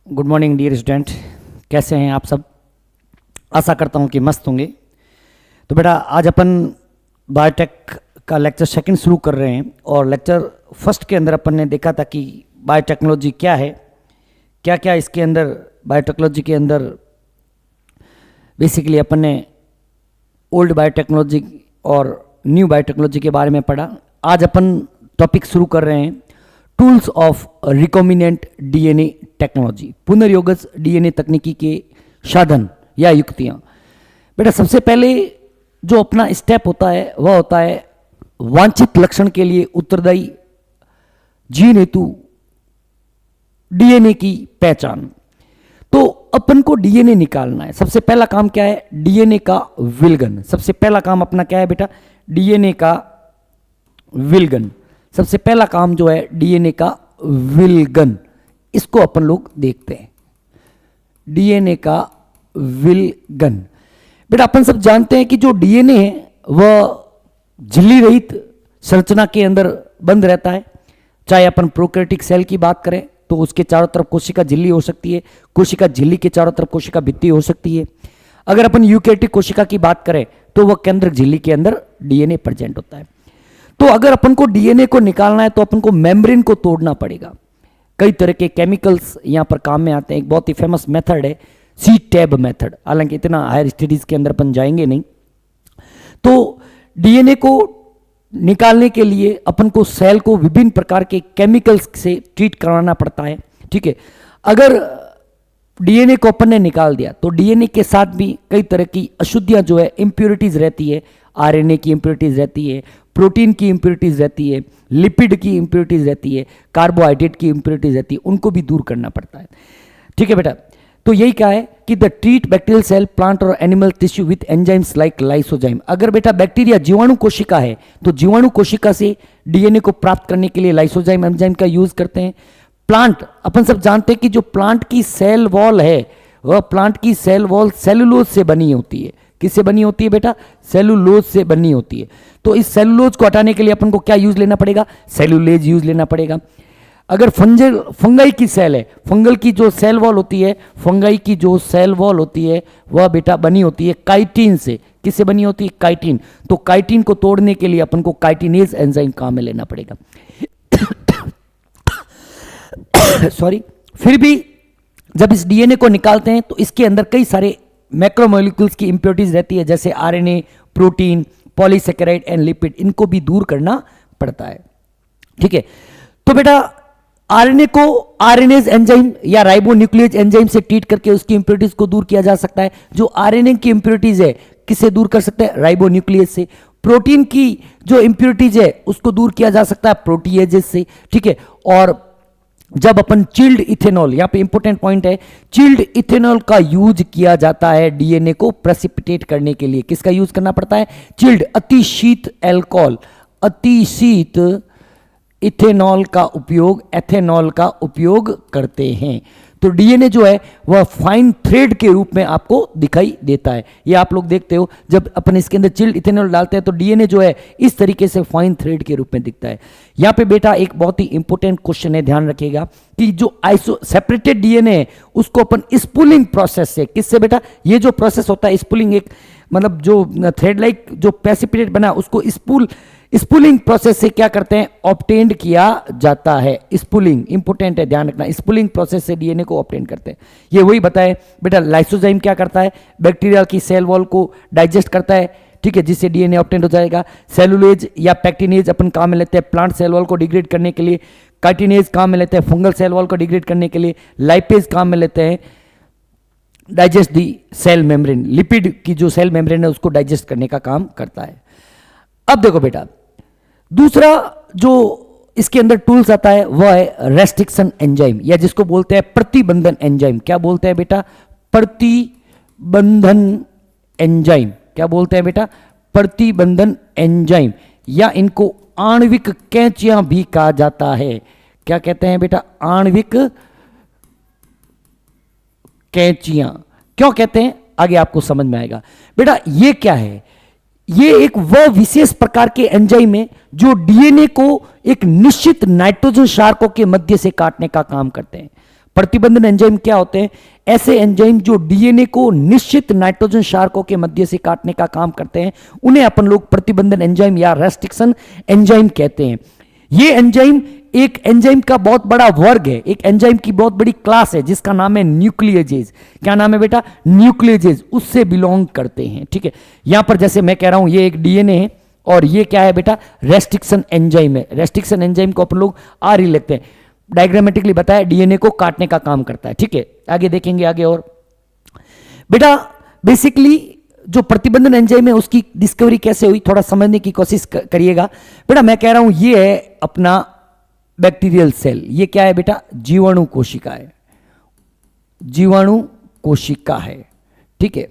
Good morning dear student, कैसे हैं आप सब। आशा करता हूं कि मस्त होंगे। तो बेटा आज अपन बायोटेक का लेक्चर सेकंड शुरू कर रहे हैं और लेक्चर फर्स्ट के अंदर अपन ने देखा था कि बायोटेक्नोलॉजी क्या है, क्या क्या इसके अंदर बायोटेक्नोलॉजी के अंदर बेसिकली अपन ने ओल्ड बायोटेक्नोलॉजी और न्यू बायोटेक्नोलॉजी के बारे में पढ़ा। आज अपन टॉपिक शुरू कर रहे हैं tools of recombinant DNA technology, पुनर्योगज डीएनए तकनीकी के साधन या युक्तियां। बेटा सबसे पहले जो अपना स्टेप होता है वह होता है वांछित लक्षण के लिए उत्तरदायी जीन हेतु डीएनए की पहचान। तो अपन को डीएनए निकालना है। सबसे पहला काम क्या है? डीएनए का विलगन। सबसे पहला काम अपना क्या है बेटा? डीएनए का विलगन। सबसे पहला काम जो है डीएनए का विलगन, इसको अपन लोग देखते हैं। डीएनए का विलगन। बेटा अपन सब जानते हैं कि जो डीएनए है वह झिल्ली रहित संरचना के अंदर बंद रहता है। चाहे अपन प्रोकैरियोटिक सेल की बात करें तो उसके चारों तरफ कोशिका झिल्ली हो सकती है, कोशिका झिल्ली के चारों तरफ कोशिका भित्ति हो सकती है। अगर अपन यूकैरियोटिक कोशिका की बात करें तो वह केंद्रक झिल्ली के अंदर डीएनए प्रेजेंट होता है। तो अगर अपन को डीएनए को निकालना है तो अपन को मेम्ब्रेन को तोड़ना पड़ेगा। कई तरह के केमिकल्स यहां पर काम में आते हैं। एक बहुत ही फेमस मेथड है C-TAB मेथड, हालांकि इतना हायर स्टडीज के अंदर अपन जाएंगे नहीं। तो डीएनए को निकालने के लिए अपन को सेल को विभिन्न प्रकार के केमिकल्स से ट्रीट करवाना पड़ता है। ठीक है, अगर डीएनए को अपन ने निकाल दिया तो डीएनए के साथ भी कई तरह की अशुद्धियां जो है, इंप्योरिटीज रहती है। आरएनए की इंप्योरिटीज रहती है, प्रोटीन की इंप्योरिटीज रहती है, लिपिड की इंप्योरिटीज रहती है, कार्बोहाइड्रेट की इंप्योरिटीज रहती है, उनको भी दूर करना पड़ता है। ठीक है बेटा, तो यही क्या है कि the treat bacterial cell, plant और animal tissue with enzymes like lysozyme. अगर बेटा बैक्टीरिया जीवाणु कोशिका है तो जीवाणु कोशिका से डीएनए को प्राप्त करने के लिए लाइसोजाइम एंजाइम का यूज करते हैं। प्लांट, अपन सब जानते हैं कि जो प्लांट की सेल वॉल है वह प्लांट की सेल वॉल सेलुलोज से बनी होती है। किससे बनी होती है बेटा? सेलुलोज से बनी होती है। तो इस सेलुलोज को हटाने के लिए अपन को क्या यूज लेना पड़ेगा? सेलुलेज यूज लेना पड़ेगा। अगर फंगाई की सेल है, फंगल की जो सेल वॉल होती है, फंगाई की जो सेल वॉल होती है वह बेटा बनी होती है काइटिन से। किससे बनी होती है? काइटिन। तो काइटिन को तोड़ने के लिए अपन को काइटिनेज एंजाइम काम में लेना पड़ेगा। सॉरी। फिर भी जब इस डीएनए को निकालते हैं तो इसके अंदर कई सारे मैक्रोमोलिक्यूल्स की इंप्योरिटीज रहती है, जैसे RNA, protein, polysaccharide and lipid. इनको भी दूर करना पड़ता है। ठीक है, तो बेटा आरएनए को आरएनएज एंजाइम या राइबोन्यूक्लियेज एंजाइम से ट्रीट करके उसकी इंप्योरिटीज को दूर किया जा सकता है। जो आरएनए की इंप्योरिटीज है किससे दूर कर सकते हैं? राइबोन्यूक्लियेज से। प्रोटीन की जो इंप्योरिटीज है उसको दूर किया जा सकता है प्रोटीएजेस से। ठीक है, और जब अपन चिल्ड इथेनॉल, यहां पे इंपॉर्टेंट पॉइंट है, चिल्ड इथेनॉल का यूज किया जाता है डीएनए को प्रेसिपिटेट करने के लिए। किसका यूज करना पड़ता है? चिल्ड, अति शीत एल्कोहल, अति शीत इथेनॉल का उपयोग, एथेनॉल का उपयोग करते हैं। तो डीएनए जो है वह फाइन थ्रेड के रूप में आपको दिखाई देता है। ये आप लोग देखते हो जब अपन इसके अंदर चिल्ड इथेनॉल डालते हैं तो डीएनए जो है इस तरीके से फाइन थ्रेड के रूप में दिखता है। यहां पे बेटा एक बहुत ही इंपॉर्टेंट क्वेश्चन है, ध्यान रखिएगा कि जो सेपरेटेड डीएनए है उसको अपन स्पूलिंग प्रोसेस से, किससे बेटा? ये जो प्रोसेस होता है स्पूलिंग, एक मतलब जो थ्रेड लाइक जो प्रेसिपिटेट बना उसको स्पूलिंग प्रोसेस से क्या करते हैं? ऑब्टेन्ड किया जाता है। स्पूलिंग इंपॉर्टेंट है, ध्यान रखना। स्पूलिंग प्रोसेस से डीएनए को ऑब्टेन करते हैं। ये वही बताए बेटा। लाइसोजाइम क्या करता है? बैक्टीरिया की सेल वॉल को डाइजेस्ट करता है, ठीक है, जिससे डीएनए ऑब्टेन हो जाएगा। सेलुलेज या पैक्टिनेज अपन काम में लेते हैं प्लांट सेल वॉल को डिग्रेड करने के लिए। काइटिनेज काम में लेते हैं फंगल सेल वॉल को डिग्रेड करने के लिए। लाइपेज काम में लेते हैं डाइजेस्ट दी सेल मेम्ब्रेन, लिपिड की जो सेल मेम्ब्रेन है उसको डाइजेस्ट करने का काम करता है। अब देखो बेटा, दूसरा जो इसके अंदर टूल्स आता है वह है रेस्ट्रिक्शन एंजाइम, या जिसको बोलते हैं प्रतिबंधन एंजाइम। क्या बोलते हैं बेटा? प्रतिबंधन एंजाइम। क्या बोलते हैं बेटा? प्रतिबंधन एंजाइम, या इनको आणविक कैंचियां भी कहा जाता है। क्या कहते हैं बेटा? आणविक कैंचियां। क्यों कहते हैं आगे आपको समझ में आएगा। बेटा ये क्या है? ये एक वह विशेष प्रकार के एंजाइम है जो डीएनए को एक निश्चित नाइट्रोजन शार्कों के मध्य से काटने का काम करते हैं। प्रतिबंधन एंजाइम क्या होते हैं? ऐसे एंजाइम जो डीएनए को निश्चित नाइट्रोजन शार्कों के मध्य से काटने का काम करते हैं, उन्हें अपन लोग प्रतिबंधन एंजाइम या रेस्ट्रिक्शन एंजाइम कहते हैं। ये एंजाइम एक एंजाइम का बहुत बड़ा वर्ग है, एक एंजाइम की बहुत बड़ी क्लास है जिसका नाम है न्यूक्लियोजेज। क्या नाम है बेटा? न्यूक्लियोजेज, उससे बिलोंग करते हैं। ठीक है, यहां पर जैसे मैं कह रहा हूं ये एक डीएनए है और ये क्या है बेटा? रेस्ट्रिक्शन एंजाइम है। रेस्ट्रिक्शन एंजाइम को अपन लोग आर ही लिखते हैं, डायग्रामेटिकली बताया डीएनए को काटने का काम करता है। ठीक है, आगे देखेंगे आगे। और बेटा बेसिकली जो प्रतिबंधन एंजाइम है उसकी डिस्कवरी कैसे हुई, थोड़ा समझने की कोशिश करिएगा। बेटा मैं कह रहा हूं ये है अपना बैक्टीरियल सेल। ये क्या है बेटा? जीवाणु कोशिका है, जीवाणु कोशिका है। ठीक है,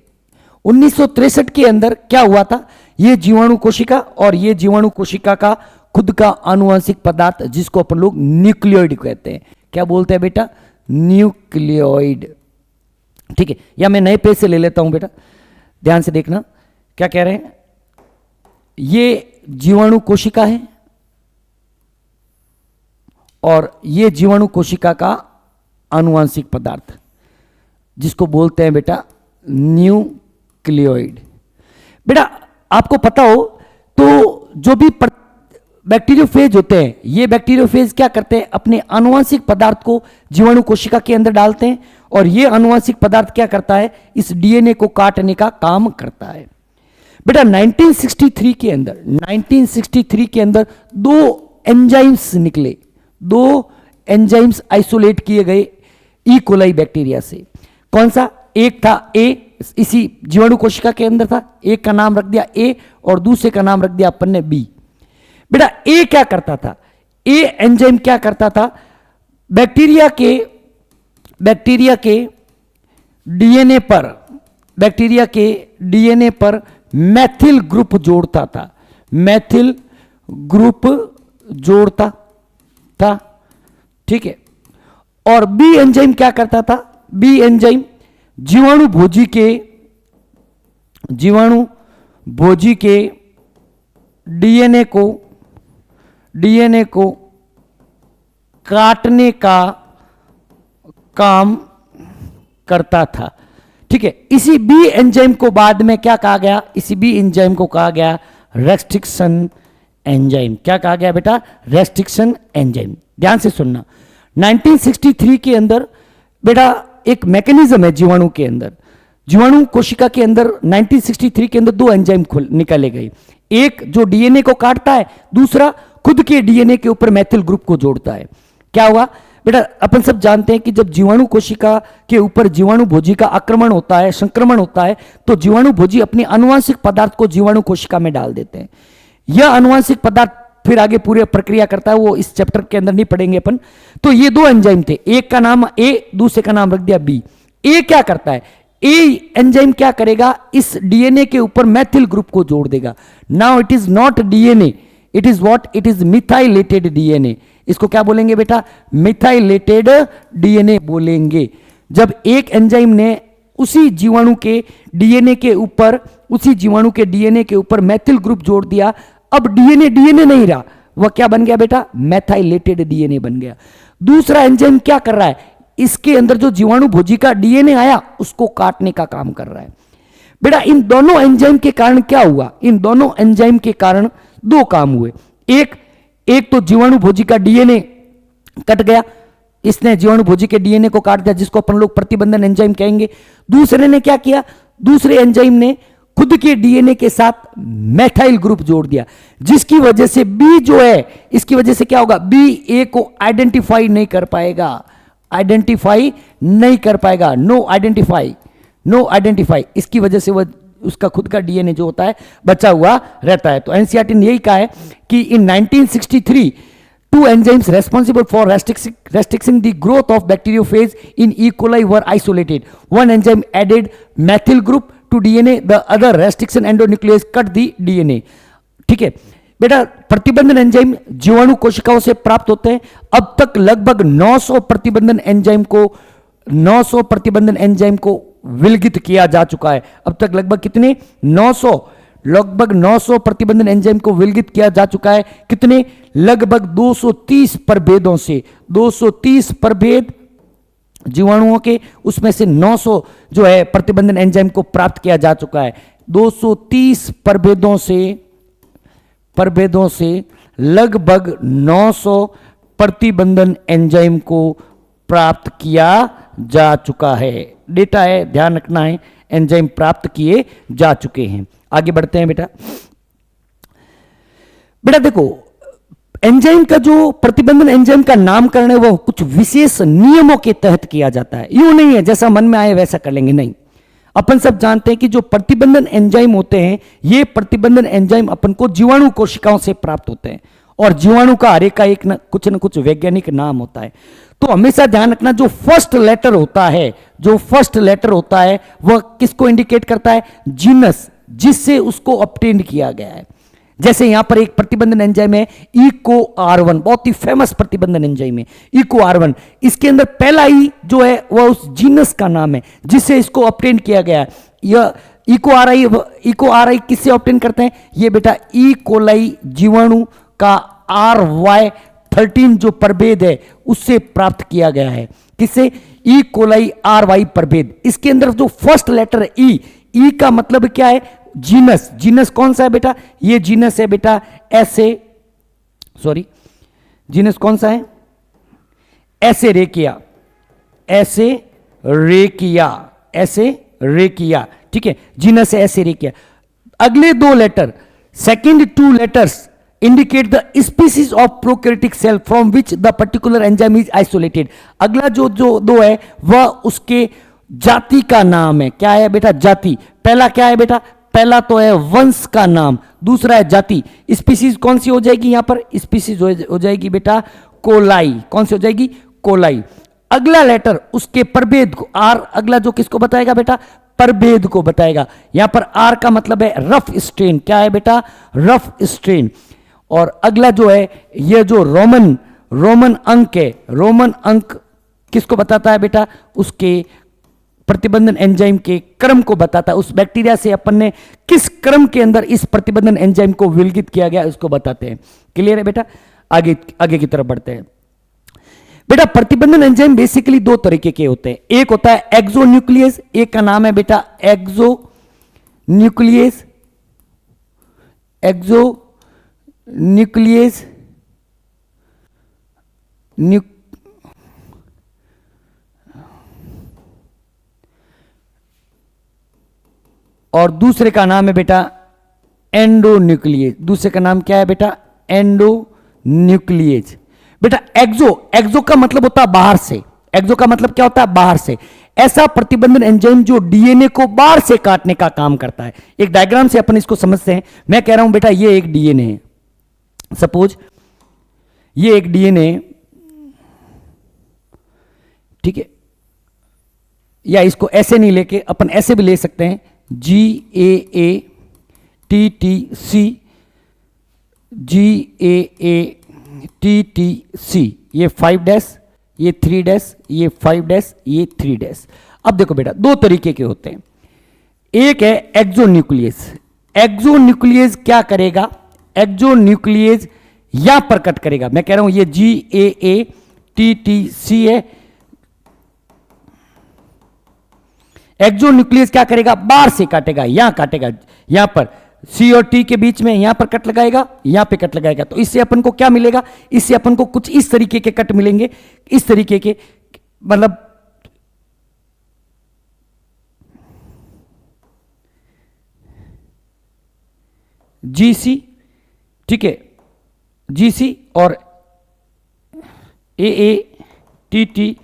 1963 के अंदर क्या हुआ था? ये जीवाणु कोशिका और ये जीवाणु कोशिका का खुद का आनुवंशिक पदार्थ जिसको अपन लोग न्यूक्लियोइड कहते हैं। क्या बोलते हैं बेटा? न्यूक्लियोइड। ठीक है, या मैं नए पेज से ले लेता हूं बेटा, ध्यान से देखना क्या कह रहे हैं। ये जीवाणु कोशिका है और ये जीवाणु कोशिका का आनुवंशिक पदार्थ जिसको बोलते हैं बेटा न्यूक्लियोइड। बेटा आपको पता हो तो जो भी बैक्टीरियोफेज होते हैं, ये बैक्टीरियोफेज क्या करते हैं? अपने आनुवंशिक पदार्थ को जीवाणु कोशिका के अंदर डालते हैं और ये आनुवंशिक पदार्थ क्या करता है? इस डीएनए को काटने का काम करता है। बेटा 1963 के अंदर दो एंजाइम्स निकले, दो एंजाइम्स आइसोलेट किए गए ई कोलाई बैक्टीरिया से। कौन सा? एक था ए, इसी जीवाणु कोशिका के अंदर था, एक का नाम रख दिया ए और दूसरे का नाम रख दिया अपन ने बी। बेटा ए क्या करता था? ए एंजाइम क्या करता था? बैक्टीरिया के डीएनए पर मैथिल ग्रुप जोड़ता था, मैथिल ग्रुप जोड़ता था। ठीक है, और बी एंजाइम क्या करता था? बी एंजाइम जीवाणु भोजी के डीएनए को काटने का काम करता था। ठीक है, इसी बी एंजाइम को बाद में क्या कहा गया? इसी बी एंजाइम को कहा गया रेस्ट्रिक्शन एंजाइम। क्या कहा गया बेटा? Restriction enzyme. ध्यान से सुनना, 1963 के अंदर बेटा एक मैकेनिज्म है जीवाणु के अंदर, जीवाणु कोशिका के अंदर 1963 के अंदर दो एंजाइम निकाले गए, एक जो डीएनए को काटता है, दूसरा खुद के डीएनए के ऊपर मैथिल ग्रुप को जोड़ता है। क्या हुआ बेटा? अपन सब जानते हैं कि जब जीवाणु कोशिका के ऊपर जीवाणु भोजी का आक्रमण होता है, संक्रमण होता है, तो जीवाणु भोजी अपने आनुवंशिक पदार्थ को जीवाणु कोशिका में डाल देते हैं। यह आनुवंशिक पदार्थ फिर आगे पूरी प्रक्रिया करता है, वो इस चैप्टर के अंदर नहीं पढ़ेंगे अपन। तो ये दो एंजाइम थे, एक का नाम ए, दूसरे का नाम रख दिया बी। ए क्या करता है? ए एंजाइम क्या करेगा? इस डीएनए के ऊपर मैथिल ग्रुप को जोड़ देगा। Now it is not DNA, it is what? It is methylated DNA. इसको क्या बोलेंगे बेटा? मिथाइलेटेड डीएनए बोलेंगे। जब एक एंजाइम ने उसी जीवाणु के डीएनए के ऊपर मैथिल ग्रुप जोड़ दिया, अब डीएनए नहीं रहा, वह क्या बन गया बेटा? मैथाइलेटेड डीएनए बन गया। दूसरा एंजाइम क्या कर रहा है? इसके अंदर जो जीवाणु भोजी का डीएनए आया उसको काटने का काम कर रहा है। बेटा इन दोनों एंजाइम के कारण क्या हुआ? इन दोनों एंजाइम के कारण दो काम हुए। एक तो जीवाणु भोजी का डीएनए कट गया, इसने जीवाणु भोजी के डीएनए को काट दिया, जिसको अपन लोग प्रतिबंधन एंजाइम कहेंगे। दूसरे ने क्या किया? दूसरे एंजाइम ने खुद के डीएनए के साथ मैथाइल ग्रुप जोड़ दिया, जिसकी वजह से बी जो है, इसकी वजह से क्या होगा? बी ए को आइडेंटिफाई नहीं कर पाएगा, नो आइडेंटिफाई। इसकी वजह से वह उसका खुद का डीएनए जो होता है बचा हुआ रहता है। तो एनसीईआरटी ने यही कहा है कि इन 1963 two enzymes responsible for restricting the growth of bacteriophage in E. coli were isolated. One enzyme added methyl group to DNA, the other restriction endonuclease cut the DNA. ठीक है बेटा, प्रतिबंधन एंजाइम जीवाणु कोशिकाओं से प्राप्त होते हैं। अब तक लगभग 900 प्रतिबंधन एंजाइम को विलगित किया जा चुका है। अब तक लगभग कितने? 900 प्रतिबंधन एंजाइम को विलगित किया जा चुका है। कितने? लगभग 230 प्रभेदों से। 230 प्रभेद जीवाणुओं के उसमें से 900 जो है प्रतिबंधन एंजाइम को प्राप्त किया जा चुका है। 230 प्रभेदों से लगभग 900 प्रतिबंधन एंजाइम को प्राप्त किया जा चुका है। डेटा है, ध्यान रखना है, एंजाइम प्राप्त किए जा चुके हैं। आगे बढ़ते हैं बेटा। बेटा देखो, एंजाइम का जो प्रतिबंधन एंजाइम का नामकरण है वो कुछ विशेष नियमों के तहत किया जाता है। यूं नहीं है जैसा मन में आए वैसा कर लेंगे, नहीं। अपन सब जानते हैं कि जो प्रतिबंधन एंजाइम होते हैं, ये प्रतिबंधन एंजाइम अपन को जीवाणु कोशिकाओं से प्राप्त होते हैं, और जीवाणु का हर एक का एक कुछ न कुछ वैज्ञानिक नाम होता है। तो हमेशा ध्यान रखना, जो फर्स्ट लेटर होता है वह किसको इंडिकेट करता है? जीनस, जिससे उसको ऑब्टेन किया गया है। जैसे यहां पर एक प्रतिबंधन एंजाइम है EcoR1, बहुत ही फेमस प्रतिबंधन एंजाइम है EcoR1। इसके अंदर पहला ई जो है वह उस जीनस का नाम है जिससे इसको ऑब्टेन किया गया है। यह EcoRI किससे ऑब्टेन करते हैं? ये बेटा ई कोलाई जीवाणु का RY13 जो प्रभेद है उससे प्राप्त किया गया है। किससे? ई कोलाई RY प्रभेद। इसके अंदर जो फर्स्ट लेटर है ई का मतलब क्या है? जीनस। जीनस कौन सा है बेटा? ये जीनस है बेटा जीनस कौन सा है? एसेरेकिया। ठीक है, जीनस है एसेरेकिया। अगले दो letter, second two letters indicate the species of prokaryotic cell from which the particular enzyme is isolated. अगला जो दो है वह उसके जाति का नाम है। क्या है बेटा? जाति। पहला क्या है बेटा? पहला तो है वंश का नाम, दूसरा है जाति। स्पीसीज कौन सी हो जाएगी? यहां पर स्पीसीज हो जाएगी बेटा कोलाई। कौन सी हो जाएगी? कोलाई। अगला लेटर उसके प्रभेद को, आर अगला जो किसको बताएगा बेटा? प्रभेद को बताएगा। यहां पर आर का मतलब है रफ स्ट्रेन। क्या है बेटा? Rough strain. और अगला जो है यह जो रोमन अंक है, रोमन अंक किसको बताता है बेटा? उसके प्रतिबंधन एंजाइम के क्रम को बताता है। उस बैक्टीरिया से अपन ने किस क्रम के अंदर इस प्रतिबंधन एंजाइम को विलगित किया गया उसको बताते हैं। क्लियर है बेटा? आगे की तरफ बढ़ते हैं बेटा। प्रतिबंधन एंजाइम बेसिकली दो तरीके के होते हैं। एक होता है एक्सोन्यूक्लियस, एक का नाम है बेटा एक्सोन्यूक्लियस। और दूसरे का नाम है बेटा एंडोन्यूक्लियस। दूसरे का नाम क्या है बेटा? एंडोन्यूक्लियस। बेटा एक्सो का मतलब होता है बाहर से। एक्सो का मतलब क्या होता है? बाहर से। ऐसा प्रतिबंधन एंजाइम जो डीएनए को बाहर से काटने का काम करता है। एक डायग्राम से अपन इसको समझते हैं। मैं कह रहा हूं बेटा ये एक डीएनए है, सपोज ये एक डीएनए, ठीक है, या इसको ऐसे नहीं लेके अपन ऐसे भी ले सकते हैं, GAATTC, ये 5 डैश, ये 3 डैश, ये 5 डैश, ये 3 डैश। अब देखो बेटा दो तरीके के होते हैं। एक है एक्सोन्यूक्लियस। एक्सोन्यूक्लियस क्या करेगा? एक्सोन्यूक्लियस यहां पर कट करेगा। मैं कह रहा हूं ये GAATTC है। एक्सोन्यूक्लियस क्या करेगा? बाहर से काटेगा, यहां काटेगा, यहां पर C और T के बीच में यहां पर कट लगाएगा, यहां पे कट लगाएगा। तो इससे अपन को क्या मिलेगा? इससे अपन को कुछ इस तरीके के कट मिलेंगे, इस तरीके के, मतलब GC, ठीक है, GC और AATTC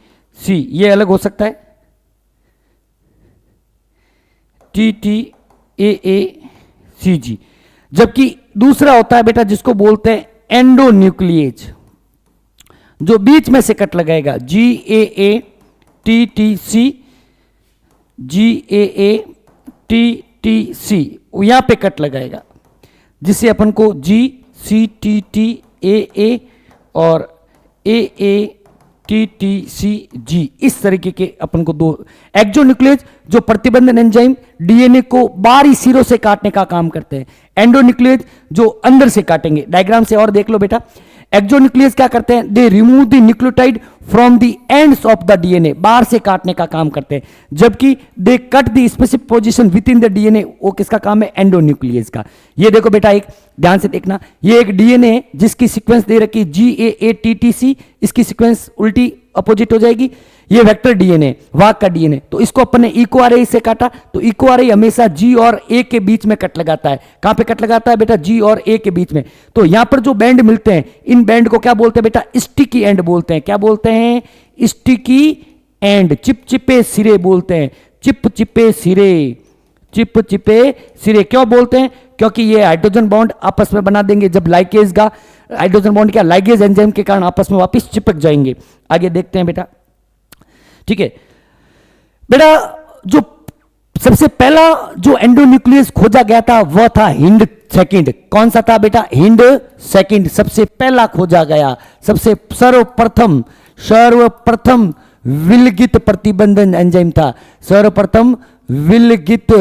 ये अलग हो सकता है, TTAACG। जबकि दूसरा होता है बेटा जिसको बोलते हैं एंडोन्यूक्लियेज, जो बीच में से कट लगाएगा, GAATTC, GAATTC यहां पे कट लगाएगा, जिससे अपन को GCTTAA और AATTCG इस तरीके के अपन को दो एक्सोन्यूक्लियस जो प्रतिबंधन एंजाइम डीएनए को बाहरी सिरों से काटने का काम करते हैं, एंडोन्यूक्लियस जो अंदर से काटेंगे। डायग्राम से और देख लो बेटा, एक्सोन्यूक्लियस क्या करते हैं, they remove the nucleotide from the ends of the DNA, बाहर से काटने का काम करते हैं, जबकि they cut the specific position within the DNA, वो किसका काम है, एंडोन्यूक्लियस का। ये देखो बेटा, एक ध्यान से देखना, ये एक डीएनए है जिसकी सीक्वेंस दे रखी GAATTC, इसकी सीक्वेंस उल्टी अपोजिट हो जाएगी। ये वेक्टर डीएनए, वाघ का डीएनए, तो इसको अपन ने इको आरआई से काटा, तो इको आरआई हमेशा G और A के बीच में कट लगाता है। कहां पे कट लगाता है बेटा, G और A के बीच में। तो यहां पर जो बैंड मिलते हैं, इन बैंड को क्या बोलते हैं बेटा, स्टिकी एंड बोलते हैं। क्या बोलते हैं, स्टिकी एंड, चिपचिपे सिरे बोलते हैं, चिपचिपे सिरे, चिपचिपे सिरे। क्यों बोलते हैं, क्योंकि ये हाइड्रोजन बॉन्ड आपस में बना देंगे, जब लाइकेज का हाइड्रोजन बॉन्ड क्या लाइगेज एंजाइम के कारण आपस में वापस चिपक जाएंगे। आगे देखते हैं बेटा, ठीक है बेटा। जो सबसे पहला जो एंडोन्यूक्लियस खोजा गया था वह था हिंड सेकंड। कौन सा था बेटा, हिंड सेकंड सबसे पहला खोजा गया, सबसे सर्वप्रथम विलगित प्रतिबंधन एंजाइम था, सर्वप्रथम विलगित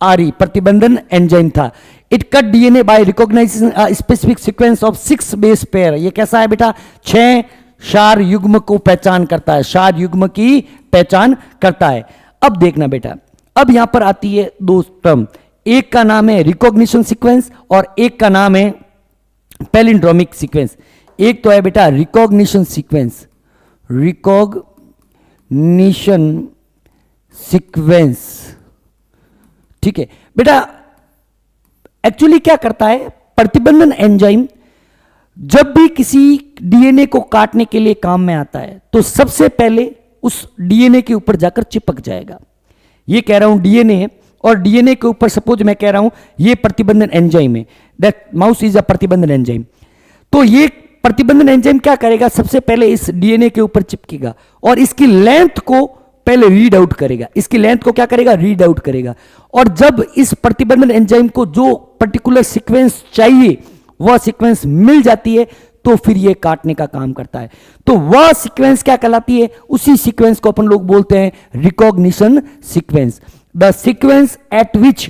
आरी प्रतिबंधन एंजाइम था। It cut DNA by recognising specific sequence of 6 base pair. ये कैसा है बेटा, 6 क्षार युग्म को पहचान करता है, क्षार युग्म की पहचान करता है। अब देखना बेटा, अब यहां पर आती है दो टर्म, एक का नाम है रिकॉग्निशन सीक्वेंस और एक का नाम है पैलिंड्रोमिक सीक्वेंस। एक तो है बेटा रिकॉग्निशन सीक्वेंस, रिकॉग्निशन सीक्वेंस, ठीक है बेटा। एक्चुअली क्या करता है, प्रतिबंधन एंजाइम जब भी किसी डीएनए को काटने के लिए काम में आता है तो सबसे पहले उस डीएनए के ऊपर जाकर चिपक जाएगा। ये कह रहा हूं डीएनए है और डीएनए के ऊपर सपोज मैं कह रहा हूं ये प्रतिबंधन एंजाइम है, दैट माउस इज अ प्रतिबंधन एंजाइम। तो ये प्रतिबंधन एंजाइम क्या करेगा, सबसे पहले इस डीएनए के ऊपर चिपकेगा और इसकी लेंथ को पहले रीड आउट करेगा, इसकी लेंथ को क्या करेगा, रीड आउट करेगा। और जब इस प्रतिबंधन एंजाइम को जो पर्टिकुलर सीक्वेंस चाहिए वह सीक्वेंस मिल जाती है तो फिर ये काटने का काम करता है। तो वह सीक्वेंस क्या कहलाती है, उसी सीक्वेंस को अपन लोग बोलते हैं recognition sequence. The sequence at which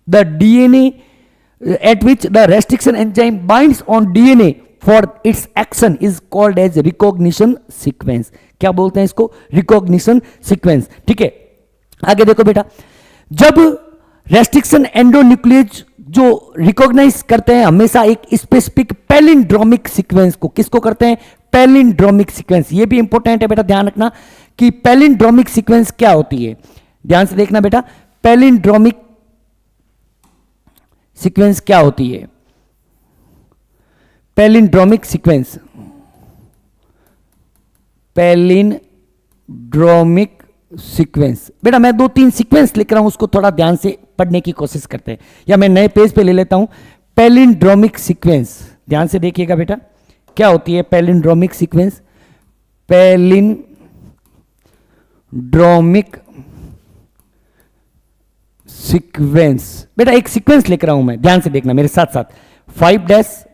the DNA at which the restriction enzyme binds on DNA for its action is called as recognition sequence. क्या बोलते हैं इसको, रिकॉग्निशन सीक्वेंस, ठीक है। आगे देखो बेटा, जब रेस्ट्रिक्शन एंडोन्यूक्लियस जो रिकॉग्नाइज करते हैं हमेशा एक स्पेसिफिक पैलिंड्रोमिक सीक्वेंस को, किसको करते हैं, पैलिंड्रोमिक सीक्वेंस। ये भी इंपॉर्टेंट है बेटा, ध्यान रखना कि पैलिंड्रोमिक सीक्वेंस क्या होती है, ध्यान से देखना बेटा, पैलिंड्रोमिक सीक्वेंस क्या होती है। पैलिंड्रोमिक सीक्वेंस, पैलिंड्रोमिक सीक्वेंस बेटा, मैं 2-3 सीक्वेंस लिख रहा हूं, उसको थोड़ा ध्यान से पढ़ने की कोशिश करते हैं, या मैं नए पेज पे ले लेता हूं। पैलिंड्रोमिक सीक्वेंस, ध्यान से देखिएगा बेटा, क्या होती है पैलिंड्रोमिक सीक्वेंस। पैलिंड्रोमिक सीक्वेंस बेटा, एक सीक्वेंस लिख रहा हूं मैं, ध्यान से देखना मेरे साथ साथ। 5'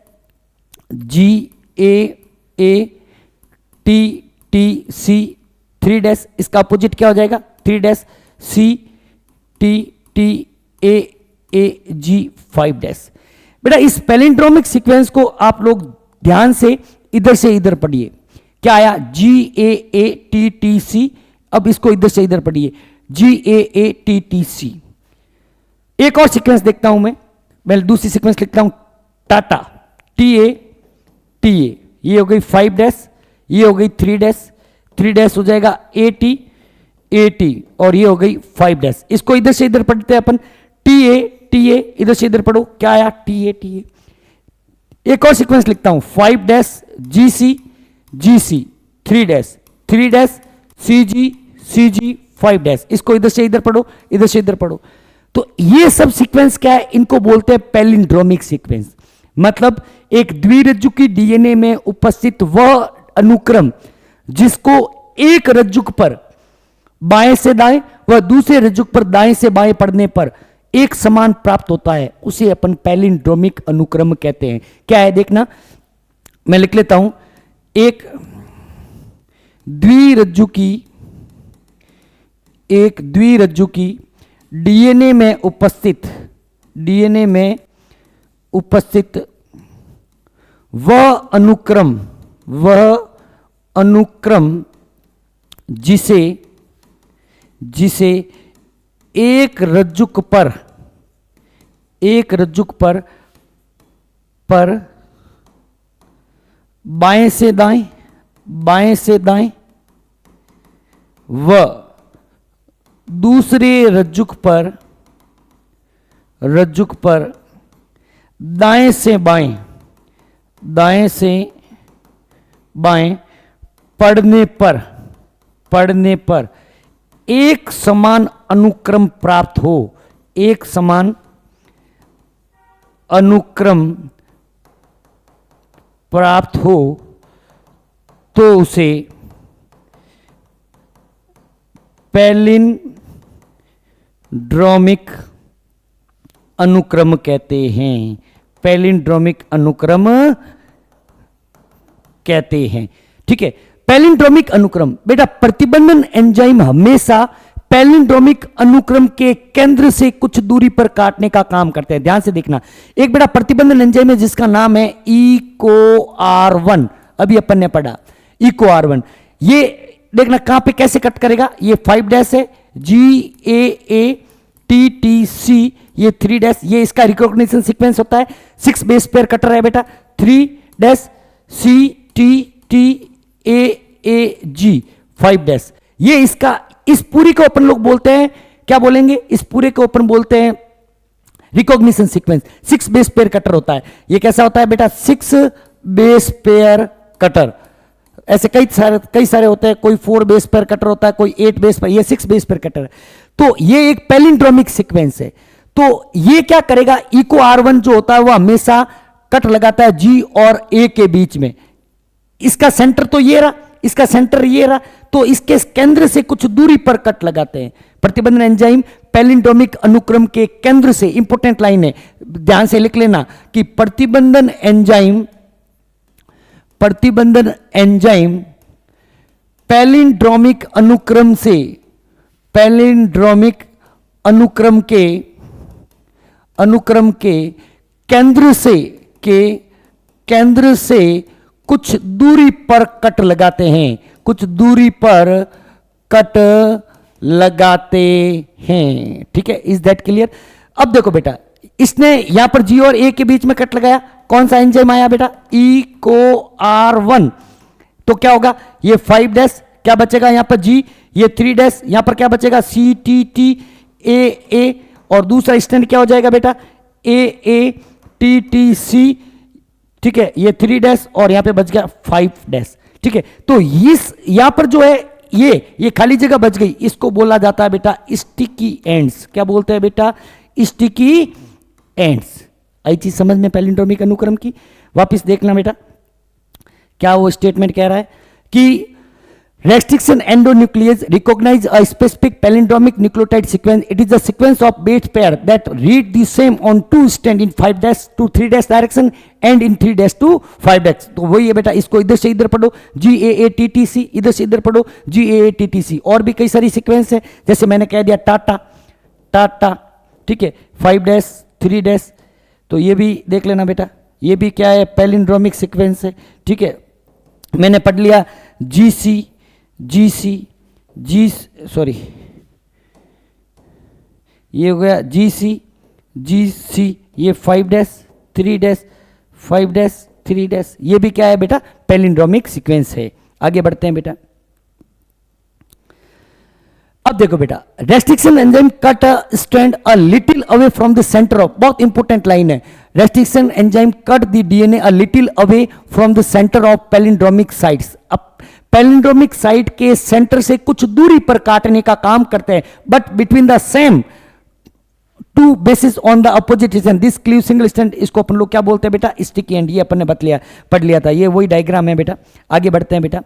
GAATTC 3' इसका अपोजिट क्या हो जाएगा, 3' CTTAAG 5'। बेटा इस पैलिंड्रोमिक सीक्वेंस को आप लोग ध्यान से इधर पढ़िए, क्या आया GAATTC, अब इसको इधर से इधर पढ़िए GAATTC। एक और सीक्वेंस देखता हूं मैं दूसरी सीक्वेंस लिखता हूं, टाटा TA, ये हो गई 5', ये हो गई 3' हो जाएगा AT और ये हो गई 5'। इसको इधर से इधर पढ़ते हैं अपन, TA इधर से इधर पढ़ो, क्या आया TA। एक और सीक्वेंस लिखता हूं 5' GC 3' CG 5', इसको इधर से इधर पढ़ो, इधर से इधर पढ़ो। तो ये सब सीक्वेंस क्या है, इनको बोलते हैं पैलिंड्रोमिक सीक्वेंस। मतलब एक द्विरज्जु की डीएनए में उपस्थित वह अनुक्रम जिसको एक रज्जुक पर बाएं से दाएं व दूसरे रज्जुक पर दाएं से बाएं पढ़ने पर एक समान प्राप्त होता है, उसे अपन पैलिंड्रोमिक अनुक्रम कहते हैं। क्या है देखना, मैं लिख लेता हूं, एक द्विरज्जु की डीएनए में उपस्थित वह अनुक्रम जिसे एक रज्जुक पर बाएं से दाएं व दूसरे रज्जुक पर दाएं से बाएं पढ़ने पर एक समान अनुक्रम प्राप्त हो तो उसे पैलिंड्रोमिक अनुक्रम कहते हैं। ठीक है, पैलिंड्रोमिक अनुक्रम। बेटा प्रतिबंधन एंजाइम हमेशा पैलिंड्रोमिक अनुक्रम के केंद्र से कुछ दूरी पर काटने का काम करते हैं। ध्यान से देखना, एक बेटा प्रतिबंधन एंजाइम है जिसका नाम है EcoR1। अभी अपन ने पढ़ा EcoR1। ये देखना कहां पे कैसे कट करेगा। ये 5' है, GAATTC, ये 3', ये इसका रिकॉग्निशन सीक्वेंस होता है। 6 बेस पेयर कटर है बेटा, 3' CTTAAG 5'। ये इसका, इस पूरी को अपन लोग बोलते हैं, क्या बोलेंगे, इस पूरे को अपन बोलते हैं recognition sequence. 6 base pair cutter होता है। ये कैसा होता है बेटा, 6 बेस पेयर कटर। ऐसे कई सारे होते हैं, कोई 4 बेस पेयर कटर होता है, कोई 8 बेस पेयर, ये 6 बेस पेयर कटर है। तो ये एक पैलिंड्रोमिक सीक्वेंस है। तो ये क्या करेगा, EcoR1 जो होता है वो हमेशा कट लगाता है G और A के बीच में। इसका सेंटर तो ये रहा, इसका सेंटर ये रहा, तो इसके केंद्र से कुछ दूरी पर कट लगाते हैं। प्रतिबंधन एंजाइम पैलिंड्रोमिक अनुक्रम के केंद्र से, इंपोर्टेंट लाइन है, ध्यान से लिख लेना कि प्रतिबंधन एंजाइम पैलिंड्रोमिक अनुक्रम के केंद्र से कुछ दूरी पर कट लगाते हैं, ठीक है। Is that clear? अब देखो बेटा, इसने यहां पर G और A के बीच में कट लगाया, कौन सा एंजाइम आया बेटा, EcoR1। तो क्या होगा, ये 5' क्या बचेगा यहां पर G, ये 3' यहां पर क्या बचेगा CTTAA, और दूसरा स्टैंड क्या हो जाएगा बेटा AATTC। ठीक है, ये 3' और यहां पे बच गया 5'। ठीक है, तो इस यहां पर जो है ये खाली जगह बच गई, इसको बोला जाता है बेटा स्टिकी एंड्स। क्या बोलते हैं बेटा, स्टिकी एंड्स। आई चीज समझ में पैलिंड्रोमिक अनुक्रम की? वापस देखना बेटा, क्या वो स्टेटमेंट कह रहा है कि restriction endonuclease recognize a specific palindromic nucleotide sequence. It is a sequence of base pair that read the same on two strand in 5' to 3' direction and in 3' to 5'। तो वही है बेटा, इसको इधर से इधर पढ़ो GAATTC, इधर से इधर पढ़ो GAATTC। और भी कई सारी सीक्वेंस है, जैसे मैंने कह दिया टाटा, ठीक है, 5' 3'। तो ये भी देख लेना बेटा, ये भी क्या है, पैलिंड्रोमिक सीक्वेंस है। ठीक है, मैंने पढ़ लिया ये हो गया GC, ये 5', 3', 5', 3'। ये भी क्या है बेटा, पैलिंड्रोमिक सीक्वेंस है। आगे बढ़ते हैं बेटा। अब देखो बेटा, restriction enzyme cut strand a little away from the centre of, बहुत इंपॉर्टेंट लाइन है, restriction enzyme cut the DNA a little away from the centre of palindromic sites. अब पैलिंड्रोमिक साइट के सेंटर से कुछ दूरी पर काटने का काम करते हैं, but between the same two bases on the opposite region this cleave single strand. इसको अपन लोग क्या बोलते हैं बेटा, स्टिकी एंड। ये अपन ने पढ़ लिया था, ये वही डायग्राम है बेटा। आगे बढ़ते हैं बेटा,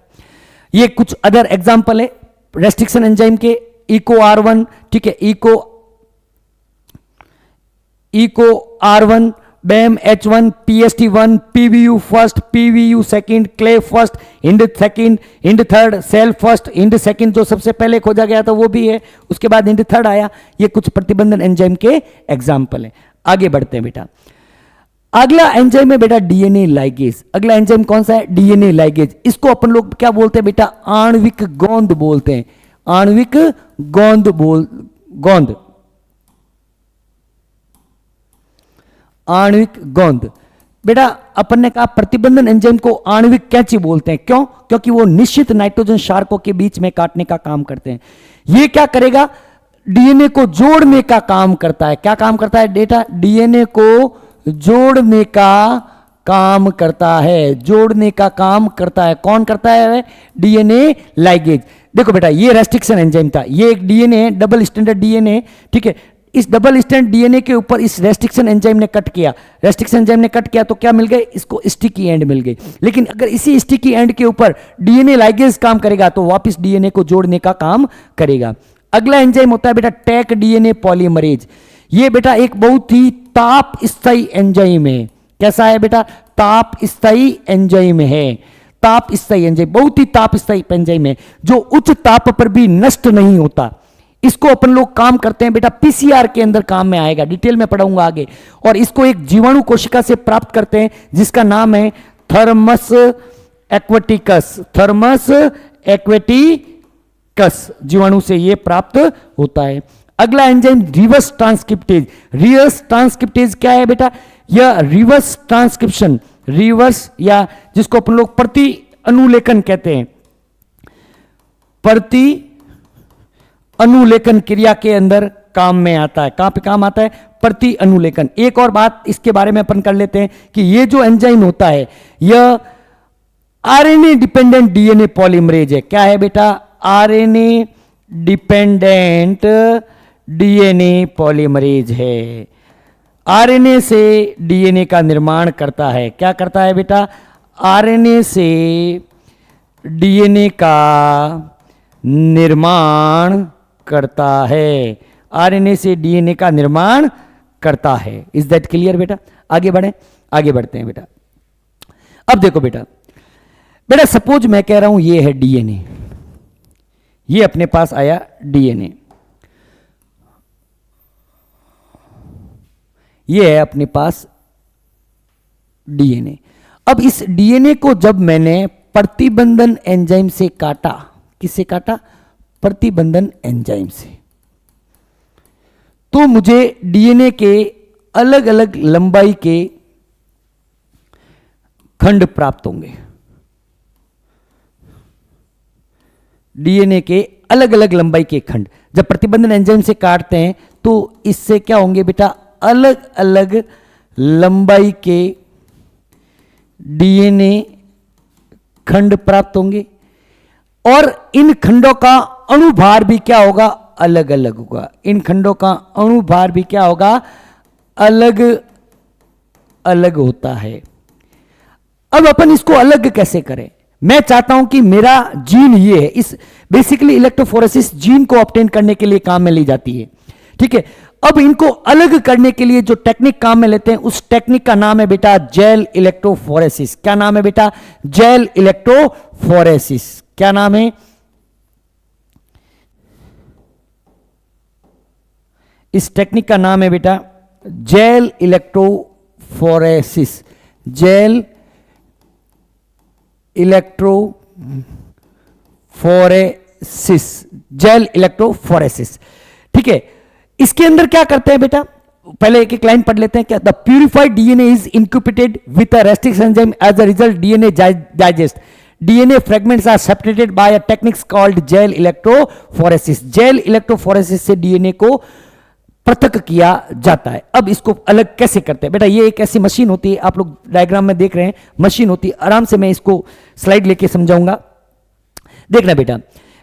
ये कुछ अदर एग्जांपल है रेस्ट्रिक्शन एंजाइम के। EcoR1, ठीक है, EcoR1, BAMH1, PST1, PVU first, PVU second, क्ले फर्स्ट, इंड सेकंड, इंड थर्ड, सेल फर्स्ट, इंड सेकंड जो सबसे पहले खोजा गया था वो भी है, उसके बाद इंड थर्ड आया। ये कुछ प्रतिबंधन एंजाइम के एग्जाम्पल है। आगे बढ़ते हैं बेटा। अगला एंजाइम है बेटा डीएनए लाइगेज। अगला एंजाइम कौन सा है? DNA ligase. इसको अपन लोग क्या बोलते हैं बेटा? आणविक गोंद बोलते हैं। आणविक गोंद गोंद, आणविक गोंद। बेटा अपन ने कहा प्रतिबंधन एंजाइम को आणविक कैंची बोलते हैं। क्यों? क्योंकि वो निश्चित नाइट्रोजन शार्कों के बीच में काटने का काम करते हैं। ये क्या करेगा? डीएनए को जोड़ने का काम करता है। क्या काम करता है बेटा? डीएनए को जोड़ने का काम करता है। जोड़ने का काम करता है। कौन करता है? DNA ligase. देखो बेटा ये रेस्ट्रिक्शन एंजाइम था। ये एक डीएनए है, डबल स्टैंडर्ड डीएनए, ठीक है। इस डबल स्टैंड डीएनए के ऊपर इस रेस्ट्रिक्शन एंजाइम ने कट किया। रेस्ट्रिक्शन एंजाइम ने कट किया तो क्या मिल गए? इसको स्टिकी एंड मिल गई। लेकिन अगर इसी स्टिकी एंड के ऊपर डीएनए लाइगेज काम करेगा तो वापस डीएनए को जोड़ने का काम करेगा। अगला एंजाइम होता है बेटा टैक डीएनए पॉलीमरेज। ये बेटा एक बहुत ही ताप स्थायी एंजाइम है। कैसा है बेटा? ताप स्थायी एंजाइम है। ताप स्थायी एंजाइम, बहुत ही ताप स्थायी एंजाइम है जो उच्च ताप पर भी नष्ट नहीं होता। इसको अपन लोग काम करते हैं बेटा पीसीआर के अंदर काम में आएगा, डिटेल में पढ़ाऊंगा आगे। और इसको एक जीवाणु कोशिका से प्राप्त करते हैं जिसका नाम है थर्मस एक्वेटिकस। थर्मस एक्वेटिकस जीवाणु से यह प्राप्त होता है। अगला enzyme reverse transcriptase. Reverse transcriptase क्या है बेटा? यह रिवर्स ट्रांसक्रिप्शन, रिवर्स या जिसको अपन लोग प्रति अनुलेखन कहते हैं, प्रति अनुलेखन क्रिया के अंदर काम में आता है। कहां पे काम आता है? प्रति अनुलेखन। एक और बात इसके बारे में अपन कर लेते हैं कि ये जो एंजाइम होता है यह आरएनए डिपेंडेंट डीएनए पॉलीमरेज है। क्या है बेटा? आरएनए डिपेंडेंट डीएनए पॉलीमरेज है। आरएनए से डीएनए का निर्माण करता है। क्या करता है बेटा? आरएनए से डीएनए का निर्माण करता है। आरएनए से डीएनए का निर्माण करता है। इज दैट क्लियर बेटा? आगे बढ़े, आगे बढ़ते हैं बेटा। अब देखो बेटा, बेटा सपोज मैं कह रहा हूं ये है डीएनए, ये अपने पास आया डीएनए, ये है अपने पास डीएनए। अब इस डीएनए को जब मैंने प्रतिबंधन एंजाइम से काटा, किससे काटा? प्रतिबंधन एंजाइम से, तो मुझे डीएनए के अलग अलग लंबाई के खंड प्राप्त होंगे। डीएनए के अलग अलग लंबाई के खंड जब प्रतिबंधन एंजाइम से काटते हैं तो इससे क्या होंगे बेटा? अलग अलग लंबाई के डीएनए खंड प्राप्त होंगे और इन खंडों का अणुभार भी क्या होगा? अलग अलग होगा। इन खंडों का अणुभार भी क्या होगा? अलग अलग होता है। अब अपन इसको अलग कैसे करें? मैं चाहता हूं कि मेरा जीन ये है, इस बेसिकली इलेक्ट्रोफोरेसिस जीन को ऑब्टेन करने के लिए काम में ली जाती है, ठीक है। अब इनको अलग करने के लिए जो टेक्निक काम में लेते हैं उस टेक्निक का नाम है बेटा जेल इलेक्ट्रोफोरेसिस। क्या नाम है बेटा? Gel electrophoresis. क्या नाम है? इस टेक्निक का नाम है बेटा jail electrophoresis. Gel electrophoresis, gel electrophoresis, ठीक है। इसके अंदर क्या करते हैं बेटा? पहले एक एक लाइन पढ़ लेते हैं। क्या? The purified DNA is incubated with a restriction enzyme, as a result DNA digest, DNA fragments are separated by a techniques called gel electrophoresis. Gel electrophoresis से डीएनए को पृथक किया जाता है। अब इसको अलग कैसे करते हैं बेटा? ये एक ऐसी मशीन होती है, आप लोग डायग्राम में देख रहे हैं, मशीन होती है। आराम से मैं इसको स्लाइड लेके समझाऊंगा, देखना बेटा।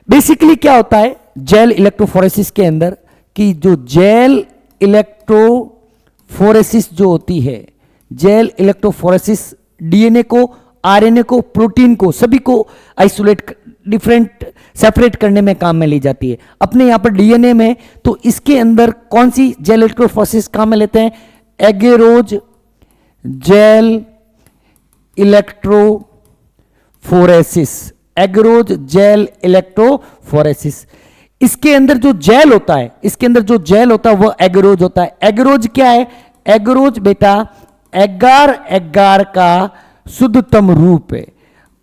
बेसिकली क्या होता है जेल इलेक्ट्रोफोरेसिस के अंदर कि जो जेल इलेक्ट्रोफोरेसिस जो होती है, जेल इलेक्ट्रोफोरेसिस डीएनए को, आरएनए को, प्रोटीन को, सभी को आइसोलेट, डिफरेंट सेपरेट करने में काम में ली जाती है। अपने यहां पर डीएनए में तो इसके अंदर कौन सी जेल इलेक्ट्रोफोरेसिस काम में लेते हैं? Agarose gel electrophoresis, agarose gel electrophoresis. इसके अंदर जो जेल होता है, इसके अंदर जो जेल होता है वह एगेरोज होता है। एगेरोज क्या है? एगेरोज बेटा एगार एगार का शुद्धतम रूप है,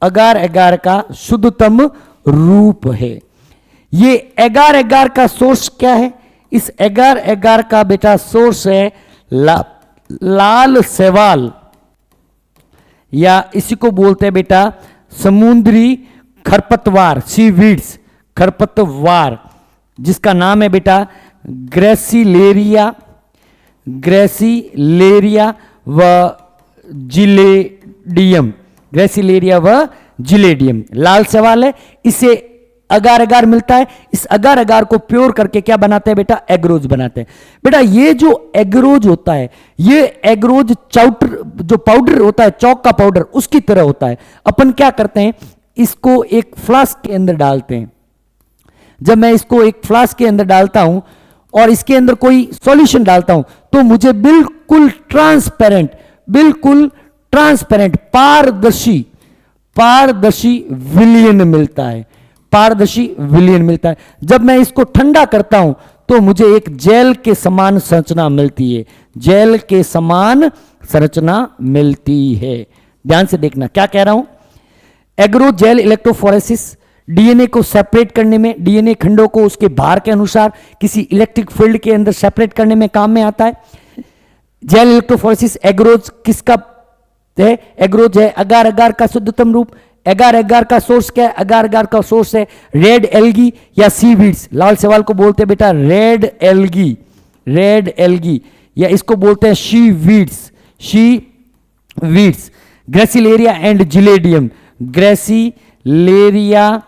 एगार एगार का शुद्धतम रूप है। ये एगार एगार का सोर्स क्या है? इस एगार एगार का बेटा सोर्स है लाल शैवाल, या इसी को बोलते हैं बेटा समुद्री खरपतवार, सीवीड्स, खरपतवार, जिसका नाम है बेटा ग्रेसिलेरिया, ग्रेसिलेरिया व जिलेडियम, ग्रेसिलेरिया व जिलेडियम। लाल शैवाल है, इसे अगार अगार मिलता है। इस अगार अगार को प्योर करके क्या बनाते हैं बेटा? एग्रोज बनाते हैं। बेटा ये जो एग्रोज होता है, ये एग्रोज चाउटर जो पाउडर होता है, चौक का पाउडर, उसकी तरह होता है। अपन क्या करते हैं, इसको एक फ्लास्क के अंदर डालते हैं। जब मैं इसको एक फ्लास्क के अंदर डालता हूं और इसके अंदर कोई सॉल्यूशन डालता हूं, तो मुझे बिल्कुल ट्रांसपेरेंट, बिल्कुल ट्रांसपेरेंट, पारदर्शी, पारदर्शी विलयन मिलता है, पारदर्शी विलयन मिलता है। जब मैं इसको ठंडा करता हूं तो मुझे एक जेल के समान संरचना मिलती है, जेल के समान संरचना मिलती है। ध्यान से देखना क्या कह रहा हूं। एग्रो जेल इलेक्ट्रोफोरेसिस डीएनए को सेपरेट करने में, डीएनए खंडों को उसके भार के अनुसार किसी इलेक्ट्रिक फील्ड के अंदर सेपरेट करने में काम में आता है। जेल इलेक्ट्रोफोरेसिस एग्रोज किसका है? एग्रोज है अगार अगार का शुद्धतम रूप। एगार एगार का सोर्स क्या है? अगार अगार का सोर्स है रेड एल्गी या सीवीड्स। लाल शैवाल को बोलते हैं बेटा रेड एल्गी, रेड एल्गी, या इसको बोलते हैं she weeds, she weeds. Gracilaria and gelidium, gracilaria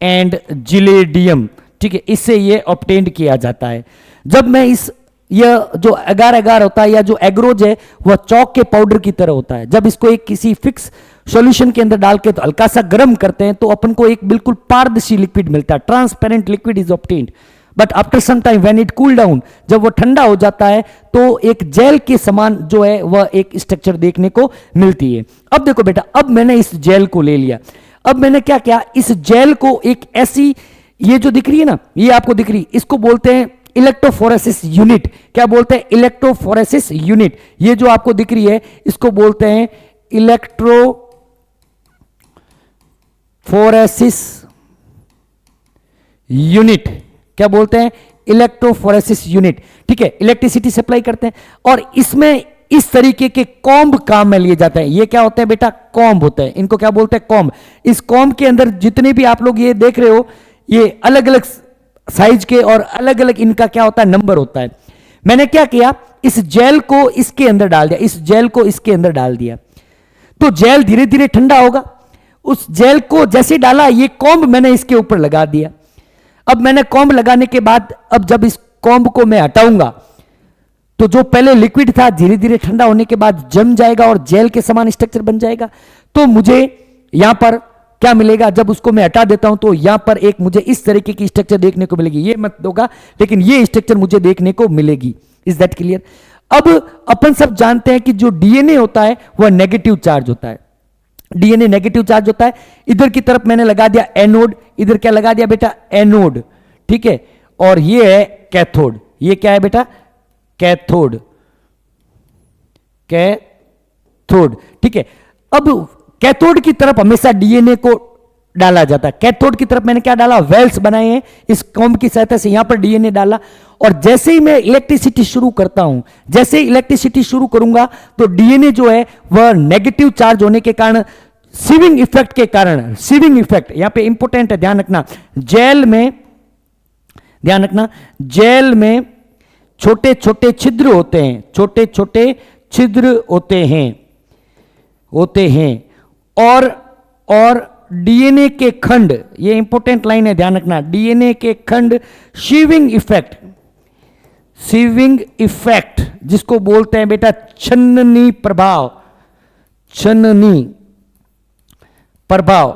and gelidium, ठीक है, इससे ये ऑब्टेन्ड किया जाता है। जब मैं इस यह जो अगार अगार होता है या जो एग्रोज है वह चौक के पाउडर की तरह होता है। जब इसको एक किसी फिक्स सॉल्यूशन के अंदर डाल के तो हल्का सा गर्म करते हैं तो अपन को एक बिल्कुल पारदर्शी लिक्विड मिलता है, transparent liquid is obtained. But after some time when it cool down, जब वो ठंडा हो जाता है तो एक जेल के समान जो है वह एक स्ट्रक्चर देखने को मिलती है। अब देखो बेटा, अब मैंने इस जेल को ले लिया, अब मैंने क्या किया, इस जेल को एक ऐसी, ये जो दिख रही है ना, ये आपको दिख रही, इसको बोलते हैं इलेक्ट्रोफोरेसिस यूनिट। क्या बोलते हैं? Electrophoresis unit. ये जो आपको दिख रही है इसको बोलते हैं इलेक्ट्रोफोरेसिस यूनिट। क्या बोलते हैं? इलेक्ट्रोफोरेसिस यूनिट, ठीक है। इलेक्ट्रिसिटी सप्लाई करते हैं और इसमें इस तरीके के कॉम्ब काम में लिए जाते हैं। ये क्या होते हैं बेटा? कॉम्ब होते हैं। इनको क्या बोलते हैं? कॉम्ब। इस कॉम्ब के अंदर जितने भी आप लोग ये देख रहे हो, ये अलग अलग साइज के और अलग अलग इनका क्या होता है? नंबर होता है। मैंने क्या किया, इस जेल को इसके अंदर डाल दिया, इस जेल को इसके अंदर डाल दिया, तो जेल धीरे धीरे ठंडा होगा। उस जेल को जैसे डाला, ये कॉम्ब मैंने इसके ऊपर लगा दिया। अब मैंने कॉम्ब लगाने के बाद, अब जब इस कॉम्ब को मैं हटाऊंगा तो जो पहले लिक्विड था धीरे धीरे ठंडा होने के बाद जम जाएगा और जेल के समान स्ट्रक्चर बन जाएगा। तो मुझे यहां पर क्या मिलेगा? जब उसको मैं हटा देता हूं तो यहां पर एक मुझे इस तरीके की स्ट्रक्चर देखने को मिलेगी। ये मत होगा लेकिन ये स्ट्रक्चर मुझे देखने को मिलेगी। Is that clear? अब अपन सब जानते हैं कि जो डीएनए होता है वह नेगेटिव चार्ज होता है। डीएनए नेगेटिव चार्ज होता है। इधर की तरफ मैंने लगा दिया एनोड, इधर क्या लगा दिया बेटा? एनोड, ठीक है। और ये है कैथोड। ये क्या है बेटा? कैथोड, कैथोड, ठीक है। अब कैथोड की तरफ हमेशा डीएनए को डाला जाता है। कैथोड की तरफ मैंने क्या डाला? वेल्स बनाए हैं, इस कॉम्ब की सहायता से यहां पर डीएनए डाला। और जैसे ही मैं इलेक्ट्रिसिटी शुरू करता हूं, जैसे ही इलेक्ट्रिसिटी शुरू करूंगा तो डीएनए जो है वह नेगेटिव चार्ज होने के कारण, सीविंग इफेक्ट के कारण, सीविंग इफेक्ट यहां पे इंपॉर्टेंट है, ध्यान रखना। जेल में, ध्यान रखना, जेल में छोटे छोटे छिद्र होते हैं, छोटे छोटे छिद्र होते हैं और डीएनए के खंड, ये इंपॉर्टेंट लाइन है, ध्यान रखना, डीएनए के खंड सीविंग इफेक्ट, सीविंग इफेक्ट जिसको बोलते हैं बेटा छन्नी प्रभाव, छन्नी प्रभाव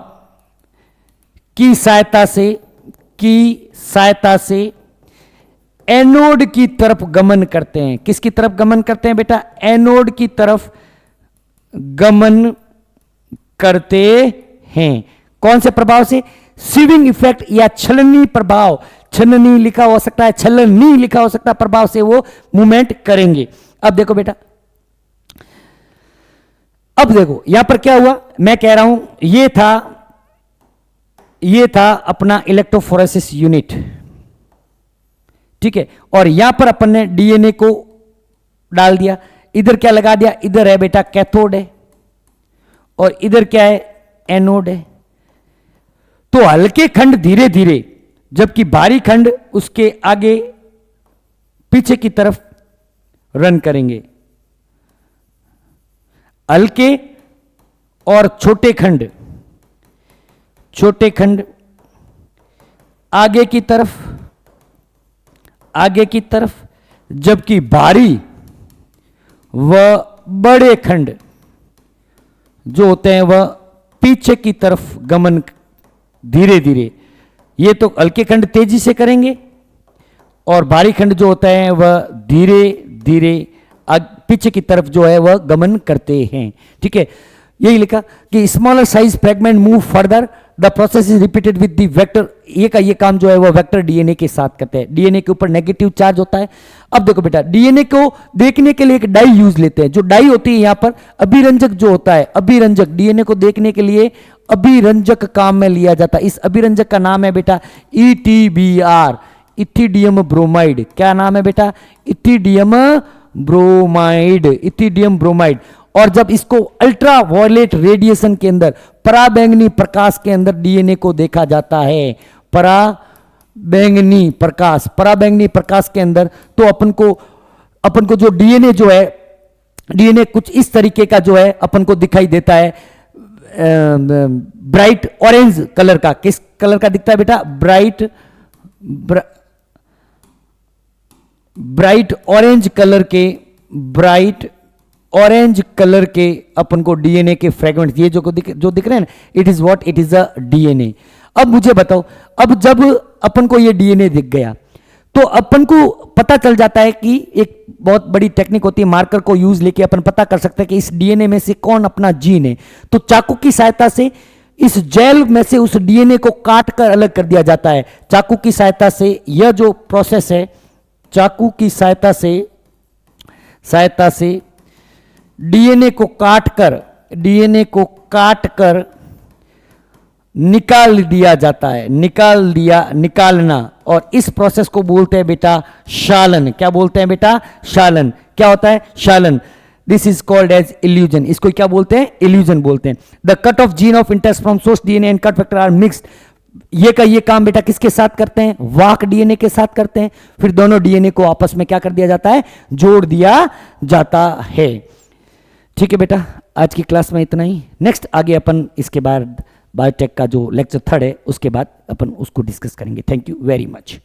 की सहायता से एनोड की तरफ गमन करते हैं। किसकी तरफ गमन करते हैं बेटा? एनोड की तरफ गमन करते हैं। कौन से प्रभाव से? सीविंग इफेक्ट या छलनी प्रभाव। छलनी लिखा हो सकता है, छलनी लिखा हो सकता है, प्रभाव से वो मूवमेंट करेंगे। अब देखो बेटा, अब देखो यहां पर क्या हुआ, मैं कह रहा हूं ये था अपना इलेक्ट्रोफोरेसिस यूनिट, ठीक है, और यहां पर अपन ने डीएनए को डाल दिया, इधर क्या लगा दिया, इधर है बेटा कैथोड है और इधर क्या है, एनोड है। तो हल्के खंड धीरे धीरे, जबकि भारी खंड उसके आगे पीछे की तरफ रन करेंगे। हल्के और छोटे खंड आगे की तरफ, जबकि भारी व बड़े खंड जो होते हैं वह पीछे की तरफ गमन धीरे धीरे। ये तो हल्के खंड तेजी से करेंगे और भारी खंड जो होता है वह धीरे धीरे पीछे की तरफ जो है वह गमन करते हैं, ठीक है। यही लिखा कि smaller size fragment move further, the process is repeated with the vector. ये का ये काम जो है वो वेक्टर डीएनए के साथ करते हैं। डीएनए के ऊपर नेगेटिव चार्ज होता है। अब देखो बेटा, डीएनए को देखने के लिए एक डाई यूज लेते हैं। जो डाई होती है यहां पर अभिरंजक जो होता है, अभिरंजक डीएनए को देखने के लिए अभिरंजक काम में लिया जाता है। इस अभिरंजक का नाम है बेटा ETBR, इथिडियम ब्रोमाइड। क्या नाम है बेटा, इथिडियम ब्रोमाइड। और जब इसको अल्ट्रा वायलेट रेडिएशन के अंदर, पराबैंगनी प्रकाश के अंदर डीएनए को देखा जाता है, पराबैंगनी प्रकाश के अंदर, तो अपन को जो डीएनए जो है, डीएनए कुछ इस तरीके का जो है अपन को दिखाई देता है, ब्राइट ऑरेंज कलर का। किस कलर का दिखता है बेटा, ब्राइट ऑरेंज कलर के अपन को डीएनए के फ्रेगमेंट, ये जो दिख रहे हैं ना, it is what, it is a DNA. अब मुझे बताओ, अब जब अपन को ये डीएनए दिख गया तो अपन को पता चल जाता है कि एक बहुत बड़ी टेक्निक होती है, मार्कर को यूज लेके अपन पता कर सकते हैं कि इस डीएनए में से कौन अपना जीन है। तो चाकू की सहायता से इस जेल में से उस डीएनए को काट कर अलग कर दिया जाता है। चाकू की सहायता से यह जो प्रोसेस है, चाकू की सहायता से डीएनए को काट कर निकाल दिया जाता है, निकालना। और इस प्रोसेस को बोलते हैं बेटा शालन। क्या बोलते हैं बेटा, शालन। क्या होता है, शालन। This is called as elution. इसको क्या बोलते हैं, इल्यूजन बोलते हैं। The cut of gene of interest from source DNA and cut factor are mixed. ये काम बेटा किसके साथ करते हैं, वाहक डीएनए के साथ करते हैं। फिर दोनों डीएनए को आपस में क्या कर दिया जाता है, जोड़ दिया जाता है। ठीक है बेटा, आज की क्लास में इतना ही। नेक्स्ट आगे अपन इसके बाद बायोटेक का जो लेक्चर 3 है उसके बाद अपन उसको डिस्कस करेंगे। Thank you very much.